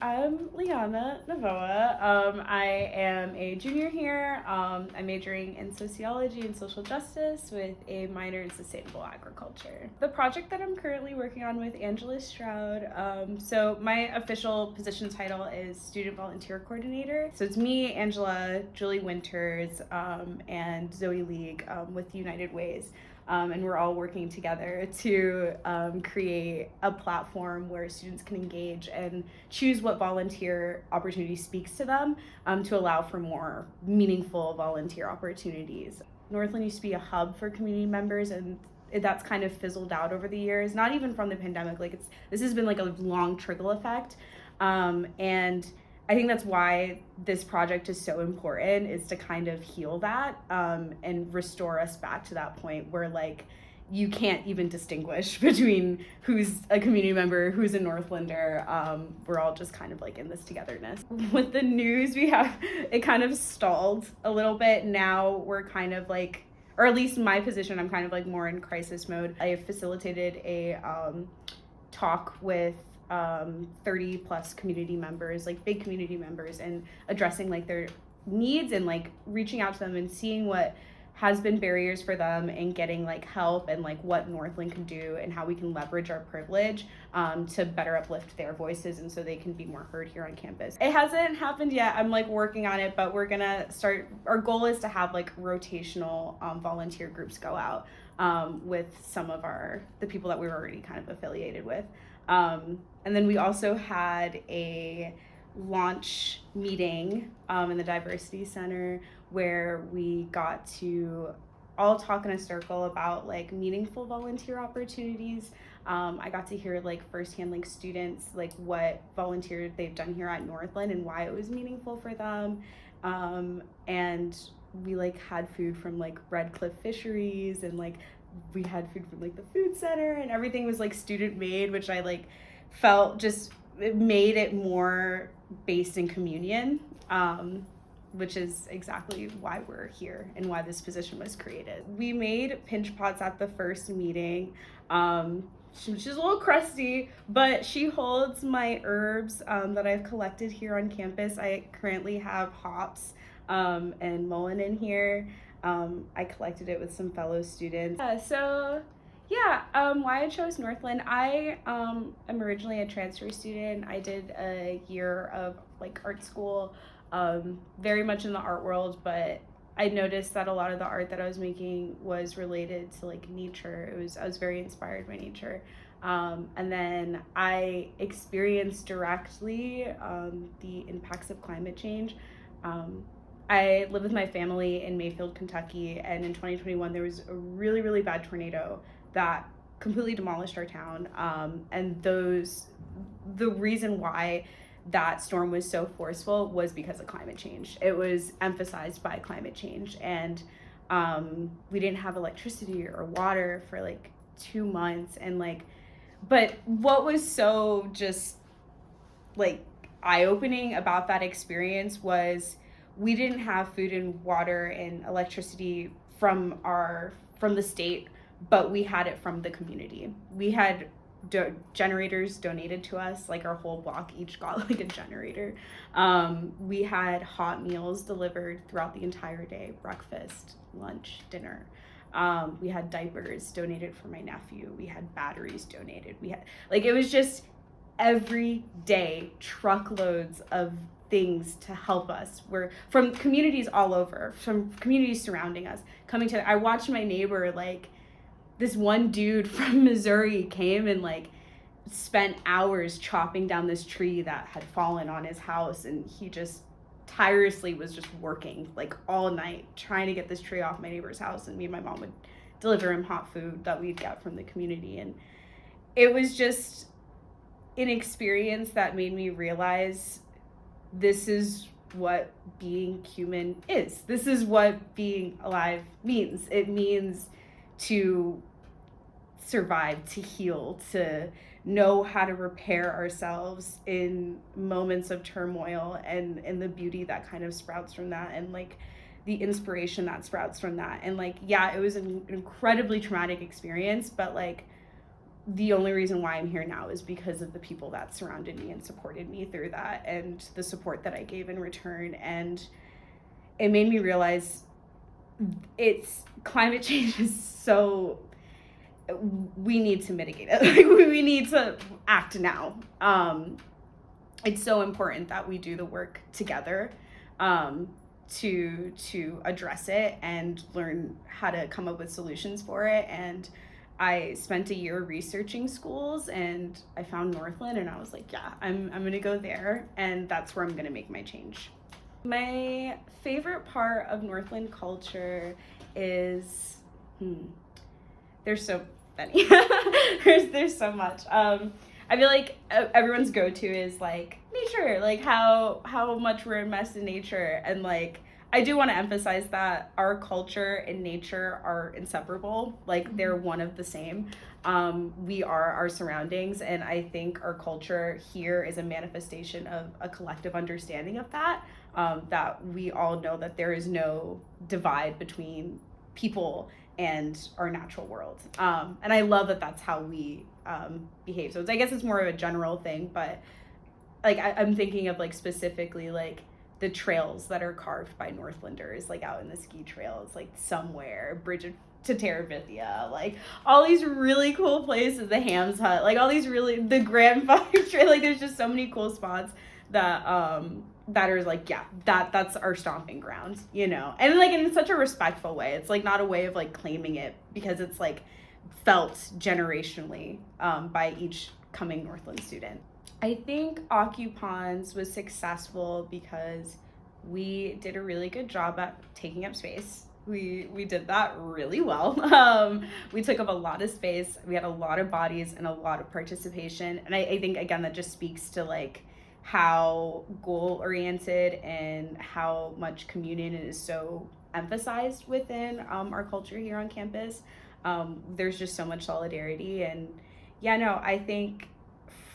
I'm Liana Novoa. I am a junior here. I'm majoring in sociology and social justice with a minor in sustainable agriculture. The project that I'm currently working on with Angela Stroud, so my official position title is student volunteer coordinator. So it's me, Angela, Julie Winters, and Zoe League with United Ways. And we're all working together to create a platform where students can engage and choose what volunteer opportunity speaks to them to allow for more meaningful volunteer opportunities. Northland used to be a hub for community members, and that's kind of fizzled out over the years, not even from the pandemic. This has been like a long trickle effect, and I think that's why this project is so important, is to kind of heal that and restore us back to that point where you can't even distinguish between who's a community member, who's a Northlander. We're all just kind of in this togetherness. With the news it kind of stalled a little bit. Now we're kind of or at least my position, I'm kind of more in crisis mode. I facilitated a talk with 30 plus community members, big community members, and addressing their needs and reaching out to them and seeing what has been barriers for them and getting help and what Northland can do and how we can leverage our privilege to better uplift their voices and so they can be more heard here on campus. It hasn't happened yet. I'm working on it, but we're gonna start. Our goal is to have rotational volunteer groups go out with some of the people that we were already kind of affiliated with. And then we also had a launch meeting in the Diversity Center where we got to all talk in a circle about meaningful volunteer opportunities. I got to hear firsthand students what volunteer they've done here at Northland and why it was meaningful for them. And we had food from Red Cliff Fisheries, and we had food from the food center, and everything was student made, which I felt just it made it more based in communion, which is exactly why we're here and why this position was created. We made pinch pots at the first meeting. She's a little crusty, but she holds my herbs that I've collected here on campus. I currently have hops and mullein in here. I collected it with some fellow students. Why I chose Northland. I am originally a transfer student. I did a year of art school, very much in the art world, but I noticed that a lot of the art that I was making was related to nature. I was very inspired by nature. And then I experienced directly the impacts of climate change. I live with my family in Mayfield, Kentucky, and in 2021 there was a really, really bad tornado that completely demolished our town. And the reason why that storm was so forceful was because of climate change. It was emphasized by climate change, and we didn't have electricity or water for 2 months. And but what was so just eye-opening about that experience was we didn't have food and water and electricity from the state, but we had it from the community. We had generators donated to us, our whole block each got a generator. We had hot meals delivered throughout the entire day, breakfast, lunch, dinner. We had diapers donated for my nephew. We had batteries donated. We had it was just every day truckloads of things to help us. We're from communities all over, from communities surrounding us, coming to. I watched my neighbor, this one dude from Missouri came and spent hours chopping down this tree that had fallen on his house, and he just tirelessly was just working all night trying to get this tree off my neighbor's house, and me and my mom would deliver him hot food that we'd get from the community. And it was just an experience that made me realize this is what being human is. This is what being alive means. It means to survive, to heal, to know how to repair ourselves in moments of turmoil, and the beauty that kind of sprouts from that, and the inspiration that sprouts from that. And it was an incredibly traumatic experience, but the only reason why I'm here now is because of the people that surrounded me and supported me through that, and the support that I gave in return. And it made me realize climate change is so, we need to mitigate it. Like, we need to act now. It's so important that we do the work together, to address it and learn how to come up with solutions for it. And I spent a year researching schools, and I found Northland, and I was like, yeah, I'm gonna go there, and that's where I'm gonna make my change. My favorite part of Northland culture is, there's so many. there's so much. I feel like everyone's go-to is like nature, like how much we're immersed in nature. And like, I do want to emphasize that our culture and nature are inseparable. Like, they're one of the same. We are our surroundings, and I think our culture here is a manifestation of a collective understanding of that, that we all know that there is no divide between people and our natural world. And I love that that's how we behave. So I guess it's more of a general thing, but like I'm thinking of like specifically like the trails that are carved by Northlanders, like out in the ski trails, like somewhere, Bridge to Terabithia, like all these really cool places, the Ham's Hut, like all these really, the Grandfather Trail, like there's just so many cool spots that that are like, yeah, that's our stomping ground, you know? And like in such a respectful way. It's like not a way of like claiming it, because it's like felt generationally by each coming Northland student. I think Occupons was successful because we did a really good job at taking up space. We did that really well. We took up a lot of space. We had a lot of bodies and a lot of participation. And I think, again, that just speaks to like how goal-oriented and how much communion is so emphasized within our culture here on campus. There's just so much solidarity. And yeah, no, I think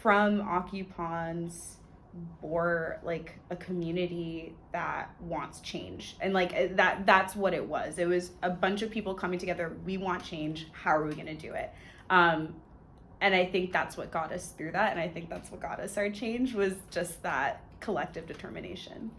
from Occupons bore like a community that wants change, and like that's what it was. It was a bunch of people coming together. We want change. How are we going to do it? And I think that's what got us through that, and I think that's what got us our change, was just that collective determination.